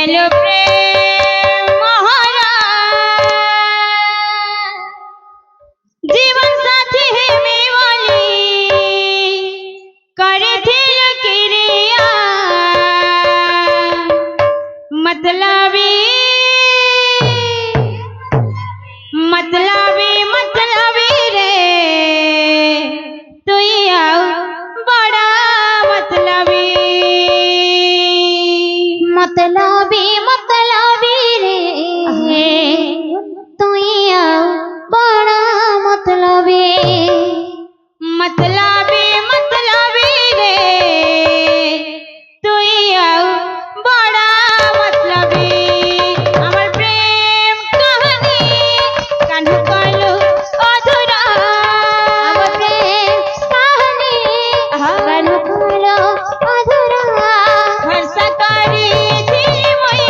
दिल प्रेम मोहरा जीवन साथी है मेवाली करे दिल क्रिया मतलबी मतलबी मतलबी रे तू बड़ा मतलबी मतलबी मतलबी रे तू बड़ा मतलबी मतलबी मतलबी रे तू बड़ा मतलबी আমার প্রেম কাহিনী কানু কইলো অধুরা আমার প্রেম কাহিনী কানু কইলো অধুরা ভরসা করি দিলি মই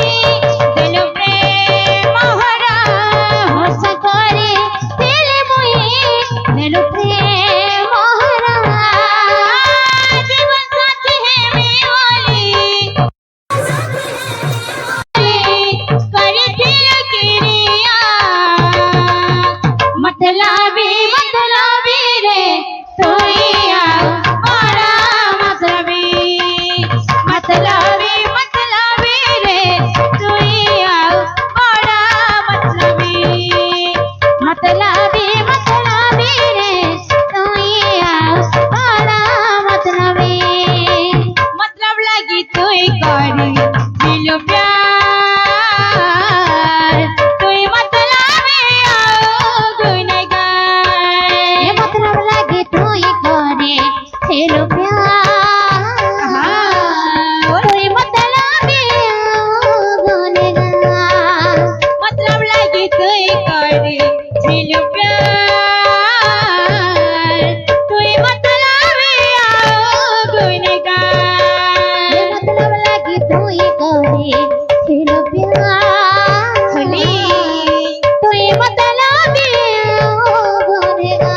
দিল প্রেম মোহরা ভরসা করে দিলে মই দিল প্রেম মোহরা জীবন সাথী হে মেওয়ালি করে দিল ক্রিয়া मतलबी मतलबी रे तुई बड़ा मतलबी मतलबी मतलबी रे तुई बड़ा मतलबी मतलबी मतलबी रे तू बड़ा मतलबी मतलब लगी तुई करी दिल प्यार तुई मतलबी गुनगार ये मतलब लगे तू करे हेलो प्यार तू मतलबी गुनगान मतलब लगी तुई करी दिल प्यार तुई मतलबी गुनगार ये मतलब लगे तू करे हेलो प्यार होली तू मतलबी गुनगान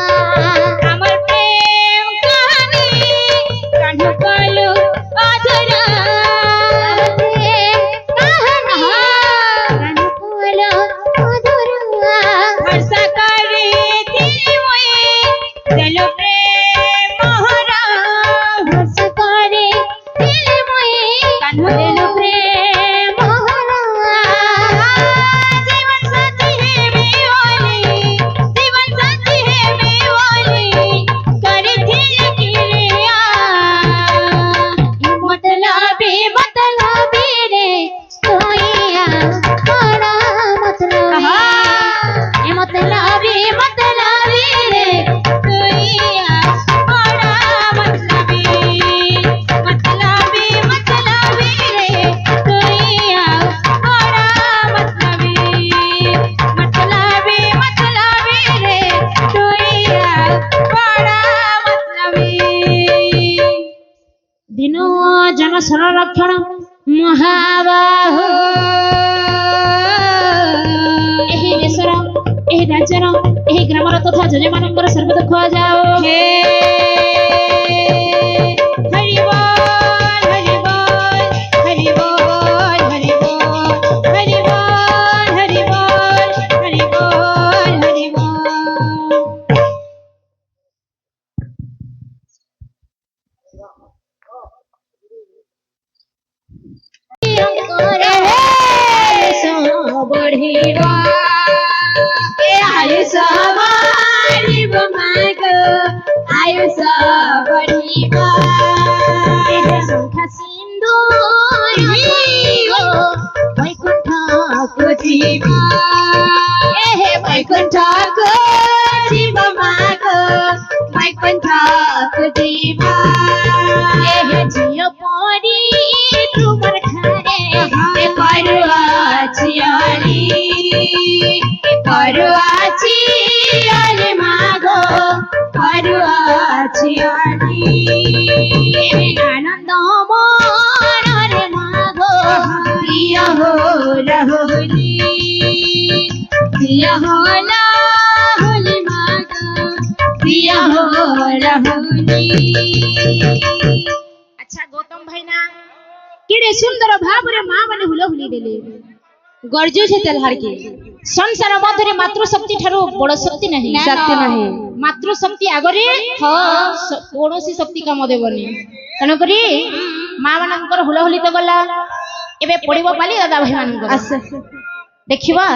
আমার প্রেম কাহিনী কানু কইলো অধুরা ভরসা করি দিলি মই দিল প্রেম মোহরা কানু जीवन साथी है मेवाली जीवन साथी है मेवाली करे दिल क्रिया मतलबी मतलबी रे मतलबी मतलबी रे तुई बड़ा मतलबी मतलबी मतलबी रे तुई बड़ा मतलबी मतलबी मतलबी रे तुई बड़ा मतलबी दिनो जन संरक्षण महाबाहु ଏହି ଦେଶର ଏହି ରାଜ୍ୟର ଏହି ଗ୍ରାମର ତଥା ଜନମାନଙ୍କର ସର୍ବ ଦୁଃଖ ଯାଅ ହେ ହରି ବୋଲ ହରି ବୋଲ ହରି ବୋଲ ହରି ବୋଲ ହରି ବୋଲ ହରି ବୋଲ ହରି ବୋଲ ହରି ବୋଲ बढ़िवा आयुष बढ़िवा मागो आयुष बढ़िवा संख्या सिंधु वैकुंठ को जीवा वैकुंठ को जीवा मागो वैकुंठ को जीवा जियो परी तुमर ठारे करुआ चियाली मागो करुआ चियाली आनंद मनरे मागो प्रिय हो रहोली प्रिय हो लाहोली मागो प्रिय हो रहोली। अच्छा गौतम भाई ना कि केड़े सुंदर भावरे मां माने हुलहुली देले गरजु छे तेलहार के संसार मधुरे मातृशक्ति ठारो बड़ शक्ति नहीं शक्ति नहीं मातृशक्ति आगरे कौनसी शक्ति काम देबनी तन करी मां मानकर हुलहुली तो गला एबे पड़िबो पाली दादा भाई मानकर देखिबा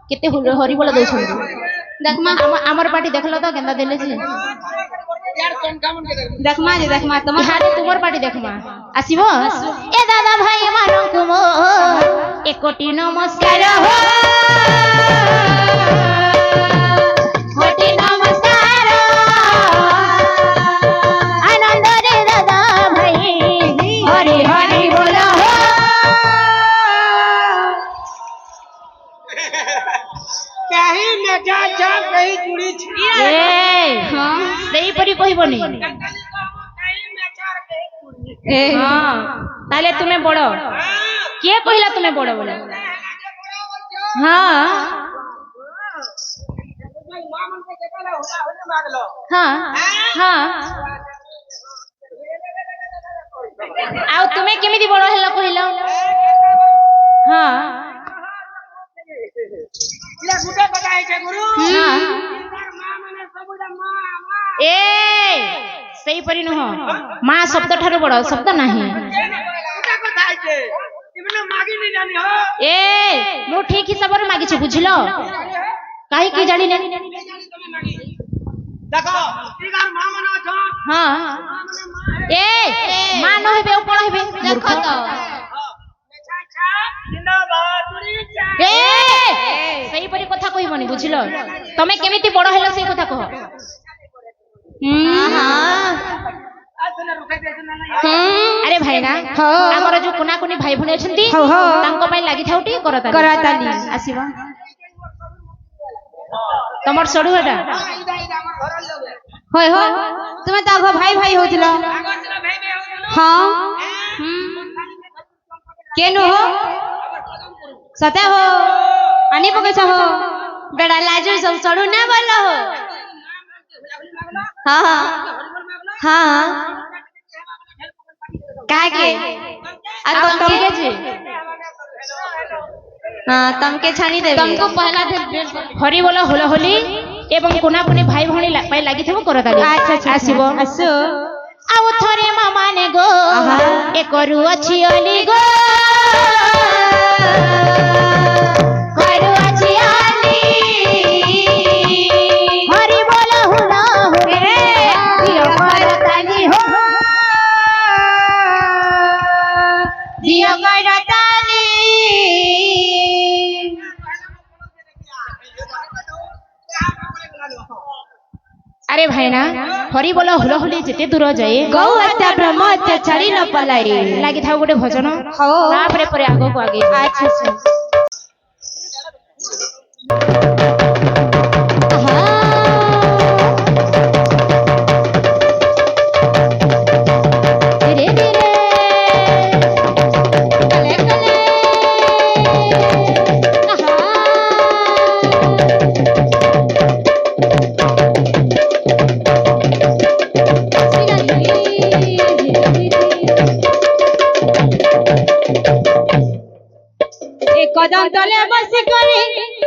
केते हरि बोल दोछन देखमा हमर पार्टी देखलो तो केंदा देले जे देखमा तुम हारे तुमर पार्टी देखमा आसीबो ए दादा भाई मानकु मो एक कोटी नमस्कार हो कोटी नमस्कार आनंद रे दादा भाई हरि हरि बोला हो कहीं मेजा जा कहीं जुड़ी छी ए हां सेही परी कहबोनी ए हां ताले तुम्हें बड़ के कहला तुम्हें बड़ बोला हां हां हां आउ तुम्हें केमिति बड़ हेला कहला हां इला गुटे बताए छे गुरु हां मां माने सबुडा मां ए सही परी नुह मां शब्द ठारो बड़ शब्द नाही गुटे बताए छे इमने मागी नहीं जानी हो ए मो ठीक हिसाब रे मागी छ बुझलो काहे की जानी ने देखो इगार मां माने छ हां ए मां न हेबे ओ कोन हेबे देखो तो ए सही परी कथा कहबनी बुझलो तमे केमिति बड़ हेलो से कथा कह अरे भाई ना हमर जो कोना कोनी भाई भने छंती तांको पय लागि थाउटी करताली आसीबा तमर सडु हटा होय हो तुमे त आगो भाई भाई होतिलो हां केनो हो सते हो आनी पके छ हो बेड़ा लाजो सब सडु ना बोल हो हां हां काके आ तमके जे हां तमके छानी देबे तुमको पहला हरि बोला होला होली एवं कोना कोनी भाई भणी पाई लागि थबो करताली अच्छा आसीबो आसो आउ थरे माने गो ए करू अछि ओली गो करू अछि ओली हरि बोला होला होले दियो करताली हो दियो करताली अरे भाई ना हरि बोला हुला हुली जेते दूर जाए गौ हत्या ब्रह्म हत्या छाड़ी न पलाई लागि थाउ गोटे भजन तापरे परे आगो को आगे अच्छा अच्छा धीरे धीरे कले कले कदम तले बस करे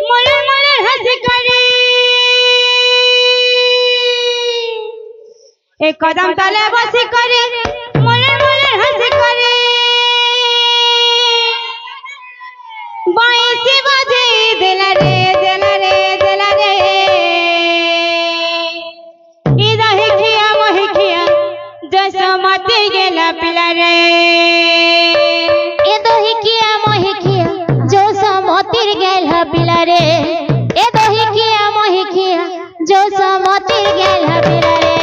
मोले मोले हंस करे एक कदम तले बस करे मोले मोले हंस करे बाईसी बजे दिल रे दिल रे दिल रे इदा हिखिया मोहिखिया जैसा मत गेला पिला रे इदा हिखिया मोहिखिया जो समतिर गेल पिला रे ए दही किया मोहि किया जो समतिर गेल पिला रे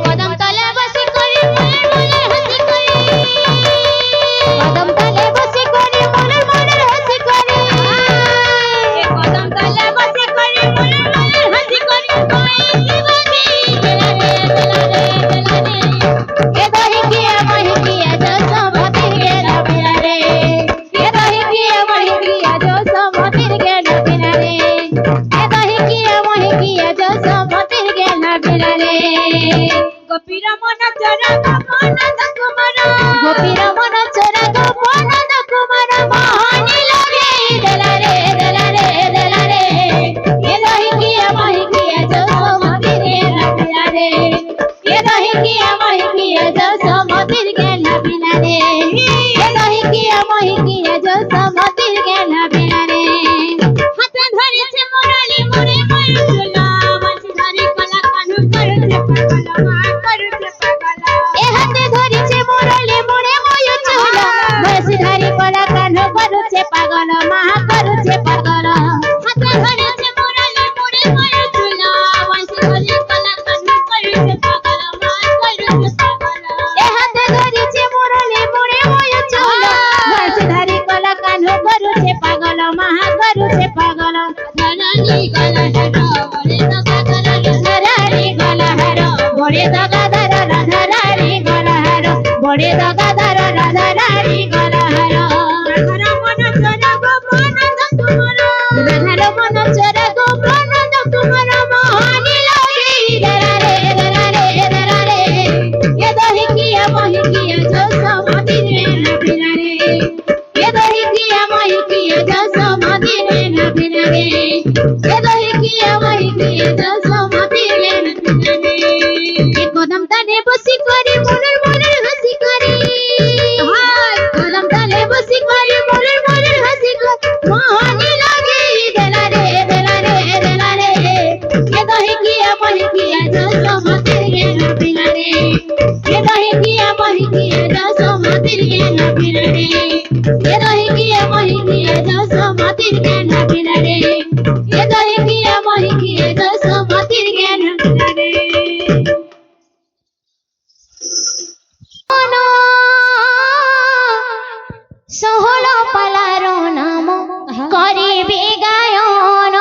कदम तले बस करे मोले मोले हंस करे कदम तले बस करे मोले मोले हंस करे ए कदम तले बस करे मोले मोले हंस करे कोई शिवाजी पिला रे पिला रे पिला रे ए दही किया मोहि किया जो মা করুছে পাগল ধরানি গলা হার বলে তো কাগল রাধারানী গলাহার বড়ে দগাধার রাধারানী গলাহার বড়ে দগাধার রাধারানী গলাহার রাধার মন চোরা গোপন তোমার রাধার মন চোরা গোপন তোমার মোহনী লাগি দরারে দরারে দরারে এ দহিকিয়া মহিকিয়া যশোমতি রে নবিরারে এ দহিকিয়া মহিকিয়া যশোমতি রে নবিরারে এ দহিকিয়া মহিকিয়া যশোমতি রে নবিরারে এ কদম তানে বসি করে মনের মনের হাসি করে হায় কদম তানে বসি করে মনের মনের হাসি করে মোহনী লাগি দলারে দলারে দলারে এ দহিকিয়া মহিকিয়া যশোমতি রে নবিরারে এ দহিকিয়া মহিকিয়া যশোমতি রে নবিরারে এ দহিকিয়া মহিকিয়া যশোমতি রে নবিরারে এ দহিকিয়া মহিকিয়া যশোমতি রে নবিরারে ষোহল পালার নাম করিবে গায়ন